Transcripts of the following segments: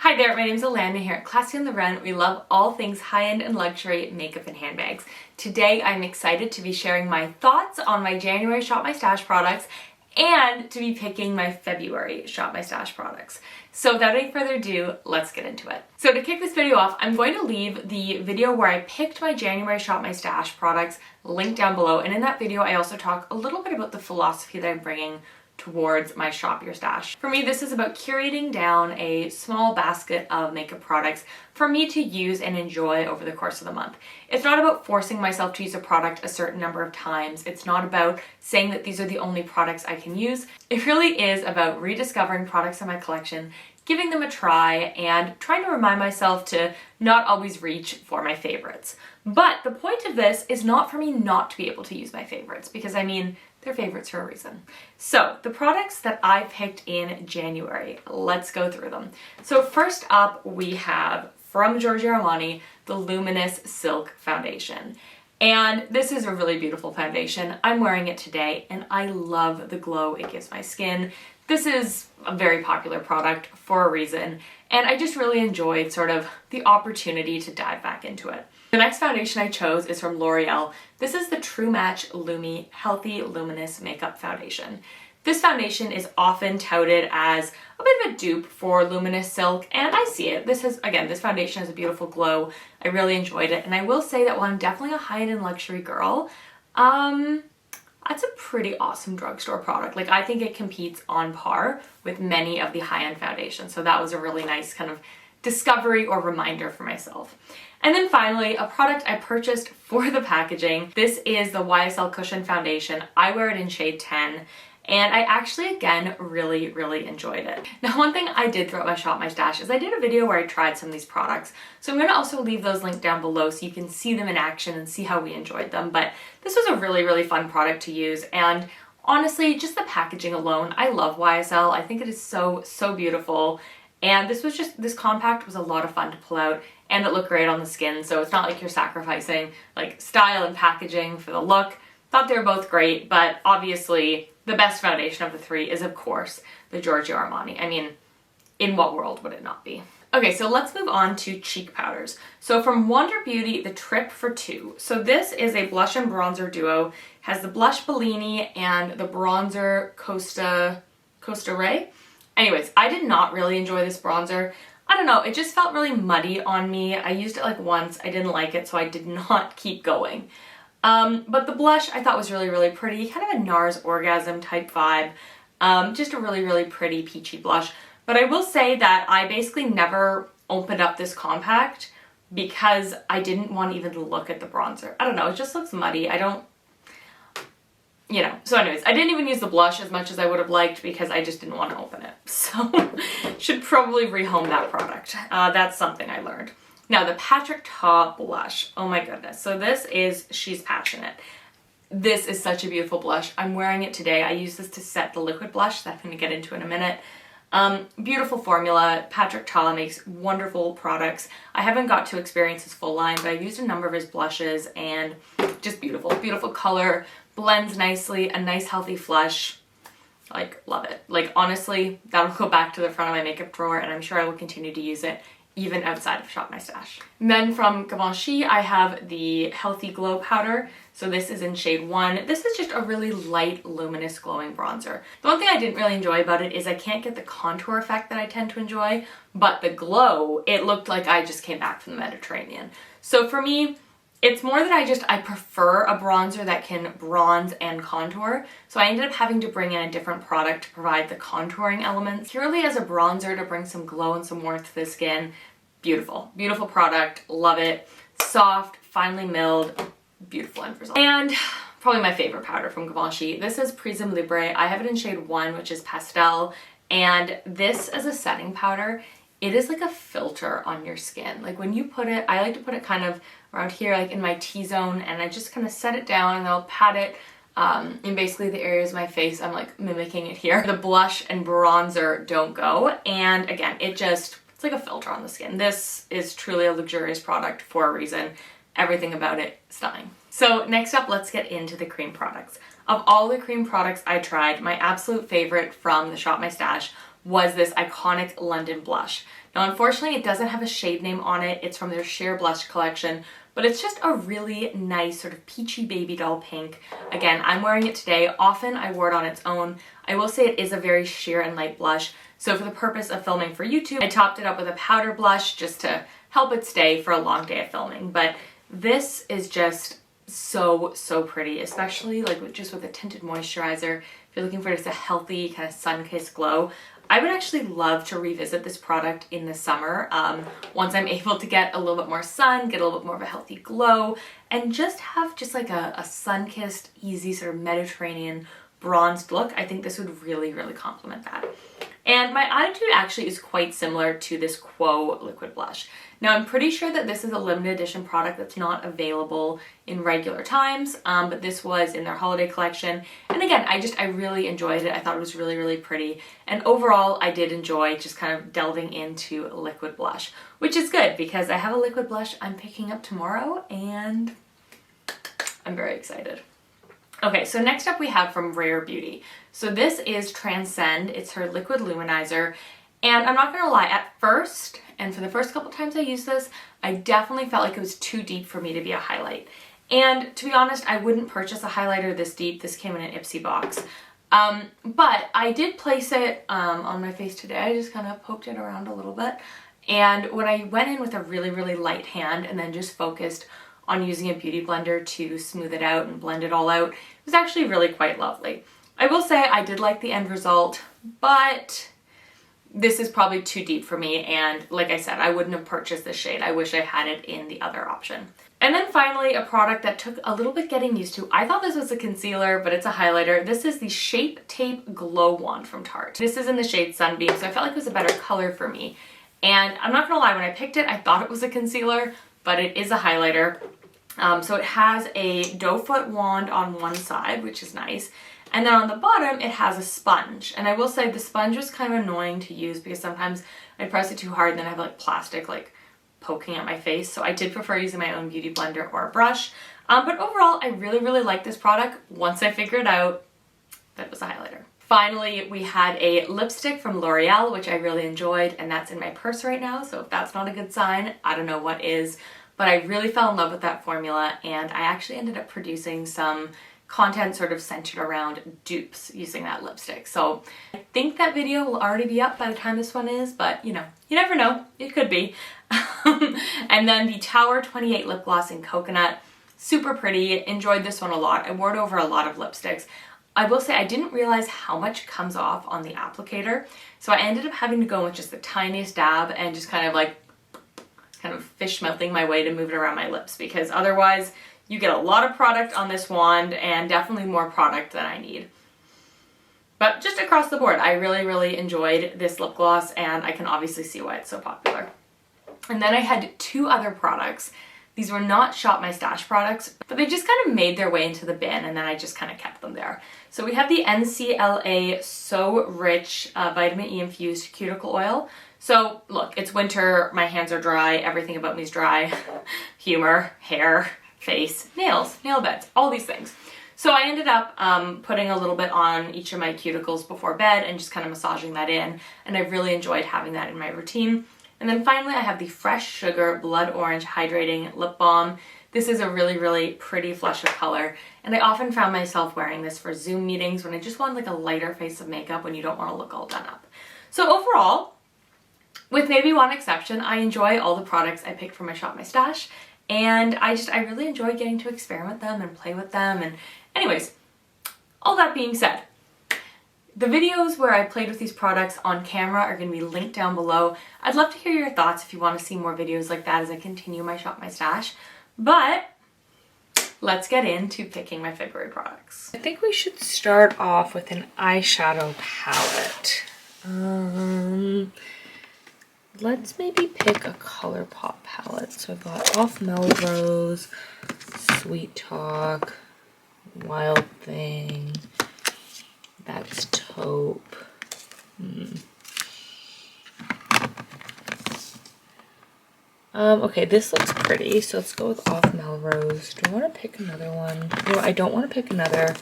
Hi there, my name is Alana here at Classy on the Run. We love all things high-end and luxury makeup and handbags. Today I'm excited to be sharing my thoughts on my January Shop My Stash products and to be picking my February Shop My Stash products. So without any further ado, let's get into it. So to kick this video off, I'm going to leave the video where I picked my January Shop My Stash products linked down below, and in that video I also talk a little bit about the philosophy that I'm bringing towards my Shop Your Stash. For me, this is about curating down a small basket of makeup products for me to use and enjoy over the course of the month. It's not about forcing myself to use a product a certain number of times. It's not about saying that these are the only products I can use. It really is about rediscovering products in my collection, giving them a try, and trying to remind myself to not always reach for my favorites. But the point of this is not for me not to be able to use my favorites, because I mean, they're favorites for a reason. So the products that I picked in January, let's go through them. So first up we have from Giorgio Armani, the Luminous Silk Foundation. And this is a really beautiful foundation. I'm wearing it today and I love the glow it gives my skin. This is a very popular product for a reason, and I just really enjoyed sort of the opportunity to dive back into it. The next foundation I chose is from L'Oreal. This is the True Match Lumi Healthy Luminous Makeup Foundation. This foundation is often touted as a bit of a dupe for Luminous Silk, and I see it. This foundation has a beautiful glow. I really enjoyed it, and I will say that while I'm definitely a high-end luxury girl, that's a pretty awesome drugstore product. Like, I think it competes on par with many of the high-end foundations, so that was a really nice kind of discovery or reminder for myself. And then finally, a product I purchased for the packaging. This is the Ysl Cushion Foundation. I wear it in shade 10, and I actually, again, really enjoyed it. Now, one thing I did throughout my Shop My Stash is I did a video where I tried some of these products, so I'm going to also leave those linked down below so you can see them in action and see how we enjoyed them. But this was a really fun product to use, and honestly, just the packaging alone, I love YSL. I think it is so beautiful, and this compact was a lot of fun to pull out, and it looked great on the skin, so it's not like you're sacrificing like style and packaging for the look. Thought they were both great, but obviously the best foundation of the three is, of course, the Giorgio Armani. I mean, in what world would it not be? Okay, so let's move on to cheek powders. So from Wander Beauty, the Trip for Two. So this is a blush and bronzer duo. Has the blush Bellini and the bronzer Costa Ray. Anyways, I did not really enjoy this bronzer. I don't know, it just felt really muddy on me. I used it like once, I didn't like it, so I did not keep going. But the blush I thought was really pretty, kind of a NARS Orgasm type vibe. Just a really pretty peachy blush. But I will say that I basically never opened up this compact because I didn't want even to look at the bronzer. I don't know, it just looks muddy. So anyways, I didn't even use the blush as much as I would have liked because I just didn't want to open it. So should probably rehome that product. That's something I learned. Now the Patrick Ta blush. Oh my goodness. So this is She's Passionate. This is such a beautiful blush. I'm wearing it today. I use this to set the liquid blush that I'm going to get into in a minute. Beautiful formula. Patrick Ta makes wonderful products. I haven't got to experience his full line, but I've used a number of his blushes and just beautiful color. Blends nicely, a nice healthy flush. Like, love it. Like, honestly, that'll go back to the front of my makeup drawer, and I'm sure I will continue to use it even outside of Shop My Stash. And then from Givenchy, I have the Healthy Glow Powder. So this is in shade 1. This is just a really light, luminous, glowing bronzer. The one thing I didn't really enjoy about it is I can't get the contour effect that I tend to enjoy, but the glow, it looked like I just came back from the Mediterranean. So for me, it's more that I prefer a bronzer that can bronze and contour. So I ended up having to bring in a different product to provide the contouring elements. Purely as a bronzer to bring some glow and some warmth to the skin. Beautiful product, love it. Soft, finely milled, beautiful end result. And probably my favorite powder from Givenchy. This is Prisme Libre. I have it in shade 1, which is pastel. And this as a setting powder, it is like a filter on your skin. Like when you put it, I like to put it kind of around here, like in my T-zone, and I just kind of set it down and I'll pat it in basically the areas of my face. I'm like mimicking it here. The blush and bronzer don't go, and again, it's like a filter on the skin. This is truly a luxurious product for a reason. Everything about it, stunning. So next up, let's get into the cream products. Of all the cream products I tried, my absolute favorite from the Shop My Stash was this iconic London blush. Now, unfortunately, it doesn't have a shade name on it. It's from their Sheer Blush collection, but it's just a really nice sort of peachy baby doll pink. Again, I'm wearing it today. Often I wore it on its own. I will say it is a very sheer and light blush. So for the purpose of filming for YouTube, I topped it up with a powder blush just to help it stay for a long day of filming. But this is just so pretty, especially like just with a tinted moisturizer. If you're looking for just a healthy kind of sun-kissed glow, I would actually love to revisit this product in the summer once I'm able to get a little bit more sun, get a little bit more of a healthy glow, and just have just like a sun-kissed, easy sort of Mediterranean bronzed look. I think this would really complement that. And my attitude actually is quite similar to this Quo Liquid Blush. Now, I'm pretty sure that this is a limited edition product that's not available in regular times, but this was in their holiday collection. And again, I really enjoyed it. I thought it was really pretty. And overall, I did enjoy just kind of delving into liquid blush, which is good because I have a liquid blush I'm picking up tomorrow and I'm very excited. Okay, so next up we have from Rare Beauty. So this is Transcend. It's her liquid luminizer. And I'm not gonna lie, at first, and for the first couple times I used this, I definitely felt like it was too deep for me to be a highlight. And to be honest, I wouldn't purchase a highlighter this deep. This came in an Ipsy box. But I did place it on my face today. I just kind of poked it around a little bit. And when I went in with a really light hand and then just focused on using a beauty blender to smooth it out and blend it all out, it was actually really quite lovely. I will say I did like the end result, but this is probably too deep for me, and like I said, I wouldn't have purchased this shade. I wish I had it in the other option. And then finally, a product that took a little bit getting used to. I thought this was a concealer, but it's a highlighter. This is the Shape Tape Glow Wand from Tarte. This is in the shade Sunbeam, so I felt like it was a better color for me. And I'm not gonna lie, when I picked it, I thought it was a concealer, but it is a highlighter. So it has a doe foot wand on one side, which is nice. And then on the bottom, it has a sponge. And I will say the sponge was kind of annoying to use because sometimes I press it too hard and then I have like plastic like poking at my face. So I did prefer using my own beauty blender or a brush. But overall, I really like this product once I figured out that it was a highlighter. Finally, we had a lipstick from L'Oreal, which I really enjoyed, and that's in my purse right now. So if that's not a good sign, I don't know what is. But I really fell in love with that formula, and I actually ended up producing some content sort of centered around dupes using that lipstick. So I think that video will already be up by the time this one is, but you know, you never know, it could be. And then the Tower 28 lip gloss in coconut, super pretty, enjoyed this one a lot. I wore it over a lot of lipsticks. I will say I didn't realize how much comes off on the applicator, so I ended up having to go with just the tiniest dab and just kind of fish mouthing my way to move it around my lips, because otherwise you get a lot of product on this wand and definitely more product than I need. But just across the board, I really enjoyed this lip gloss, and I can obviously see why it's so popular. And then I had two other products. These were not Shop My Stash products, but they just kind of made their way into the bin, and then I just kind of kept them there. So we have the NCLA So Rich Vitamin E Infused Cuticle Oil. So look, it's winter, my hands are dry, everything about me is dry. Humor, hair, face, nails, nail beds, all these things. So I ended up putting a little bit on each of my cuticles before bed and just kind of massaging that in, and I really enjoyed having that in my routine. And then finally I have the Fresh Sugar Blood Orange Hydrating Lip Balm. This is a really pretty flush of color, and I often found myself wearing this for Zoom meetings when I just want like a lighter face of makeup when you don't want to look all done up. So overall, with maybe one exception, I enjoy all the products I picked from my Shop My Stash, and I really enjoy getting to experiment with them and play with them. And anyways, all that being said, the videos where I played with these products on camera are going to be linked down below. I'd love to hear your thoughts if you want to see more videos like that as I continue my Shop My Stash. But let's get into picking my February products. I think we should start off with an eyeshadow palette. Let's maybe pick a ColourPop palette. So I've got Off Melrose, Sweet Talk, Wild Thing, that's Taupe. Okay, this looks pretty, so let's go with Off Melrose. Do I want to pick another one? No, I don't want to pick another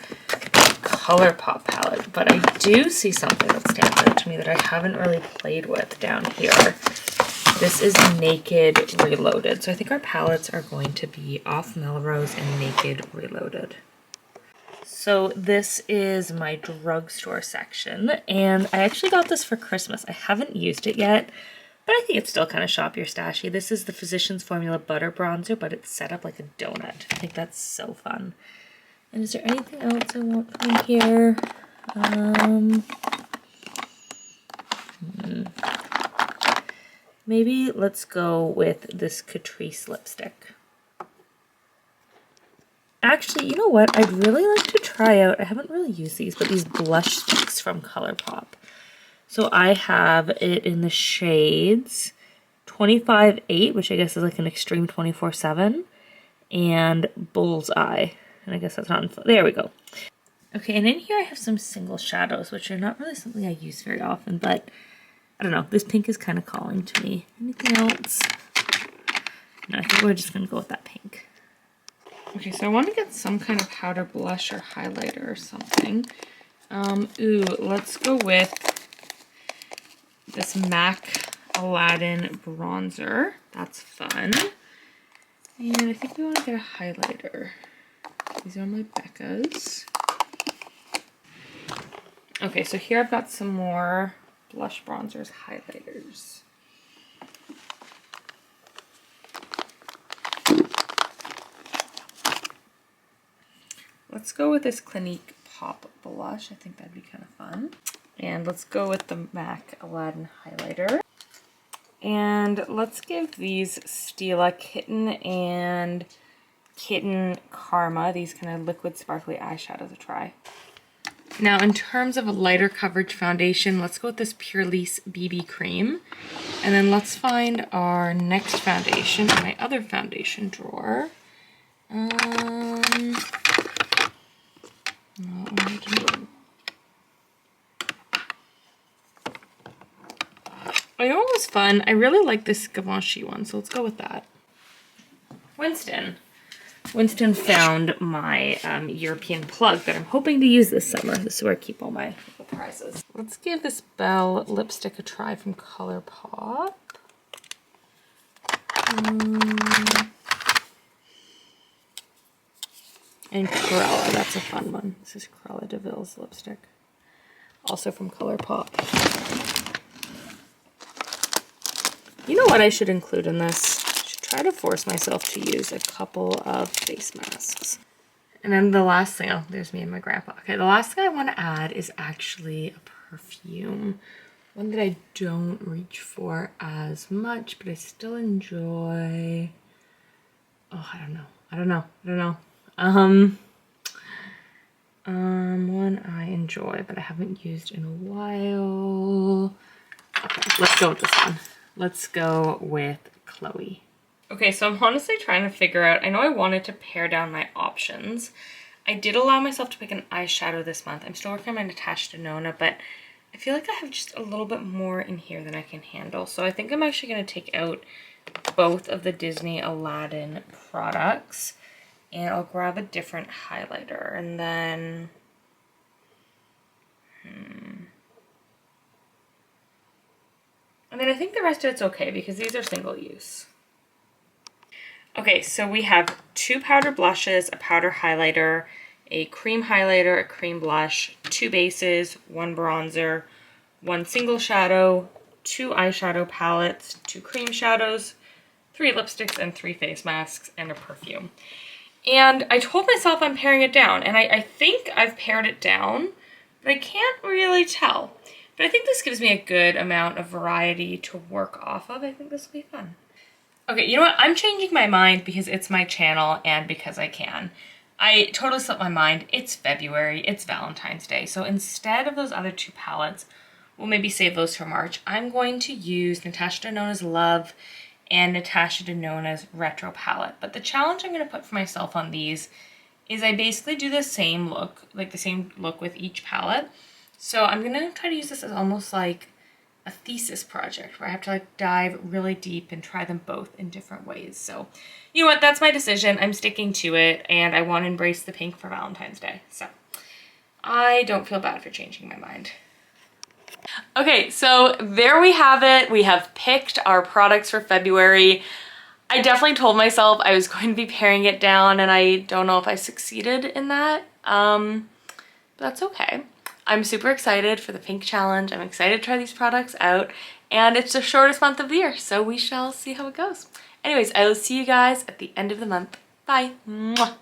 Colourpop palette, but I do see something that stands out to me that I haven't really played with down here. This is Naked Reloaded. So I think our palettes are going to be Off Melrose and Naked Reloaded. So this is my drugstore section, and I actually got this for Christmas. I haven't used it yet, but I think it's still kind of shop your stashy. This is the Physicians Formula Butter Bronzer, but it's set up like a donut. I think that's so fun. And is there anything else I want from here? Maybe let's go with this Catrice lipstick. Actually, you know what? I'd really like to try out, I haven't really used these, but these blush sticks from Colourpop. So I have it in the shades 25-8, which I guess is like an extreme 24/7, and Bullseye. And I guess that's not, there we go. Okay, and in here I have some single shadows, which are not really something I use very often, but I don't know, this pink is kind of calling to me. Anything else? No, I think we're just gonna go with that pink. Okay, so I want to get some kind of powder blush or highlighter or something. Let's go with this MAC Aladdin bronzer. That's fun. And I think we want to get a highlighter. These are my Becca's. Okay, so here I've got some more blush, bronzers, highlighters. Let's go with this Clinique Pop blush. I think that'd be kind of fun. And let's go with the MAC Aladdin highlighter. And let's give these Stila Kitten and Kitten Karma, these kind of liquid sparkly eyeshadows, a try. Now in terms of a lighter coverage foundation, let's go with this Purlisse BB Cream. And then let's find our next foundation in my other foundation drawer. I know it was fun. I really like this Givenchy one, so let's go with that. Winston found my European plug that I'm hoping to use this summer. This is where I keep all my prizes. Let's give this Belle lipstick a try from Colourpop. And Cruella, that's a fun one. This is Cruella de Vil's lipstick. Also from Colourpop. You know what I should include in this? I should try to force myself to use a couple of face masks. And then the last thing, oh, there's me and my grandpa. Okay, the last thing I want to add is actually a perfume. One that I don't reach for as much, but I still enjoy. Oh, I don't know. One I enjoy, but I haven't used in a while. Okay, let's go with this one. Let's go with Chloe. Okay, so I'm honestly trying to figure out, I know I wanted to pare down my options. I did allow myself to pick an eyeshadow this month. I'm still working on my Natasha Denona, but I feel like I have just a little bit more in here than I can handle. So I think I'm actually going to take out both of the Disney Aladdin products, and I'll grab a different highlighter, and then I think the rest of it's okay because these are single use. Okay, so we have 2 powder blushes, a powder highlighter, a cream highlighter, a cream blush, 2 bases, 1 bronzer, 1 single shadow, 2 eyeshadow palettes, 2 cream shadows, 3 lipsticks, and 3 face masks, and a perfume. And I told myself I'm paring it down, and I think I've pared it down, but I can't really tell. But I think this gives me a good amount of variety to work off of. I think this will be fun. Okay, you know what? I'm changing my mind because it's my channel and because I can. I totally slipped my mind. It's February, it's Valentine's Day. So instead of those other 2 palettes, we'll maybe save those for March. I'm going to use Natasha Denona's Love and Natasha Denona's Retro palette. But the challenge I'm going to put for myself on these is I basically do the same look, like the same look with each palette. So I'm going to try to use this as almost like a thesis project where I have to like dive really deep and try them both in different ways. So you know what, that's my decision. I'm sticking to it, and I want to embrace the pink for Valentine's Day. So I don't feel bad for changing my mind. Okay, so there we have it. We have picked our products for February. I definitely told myself I was going to be paring it down, and I don't know if I succeeded in that. But that's okay. I'm super excited for the pink challenge. I'm excited to try these products out, and it's the shortest month of the year, so we shall see how it goes. Anyways, I will see you guys at the end of the month. Bye. Mwah.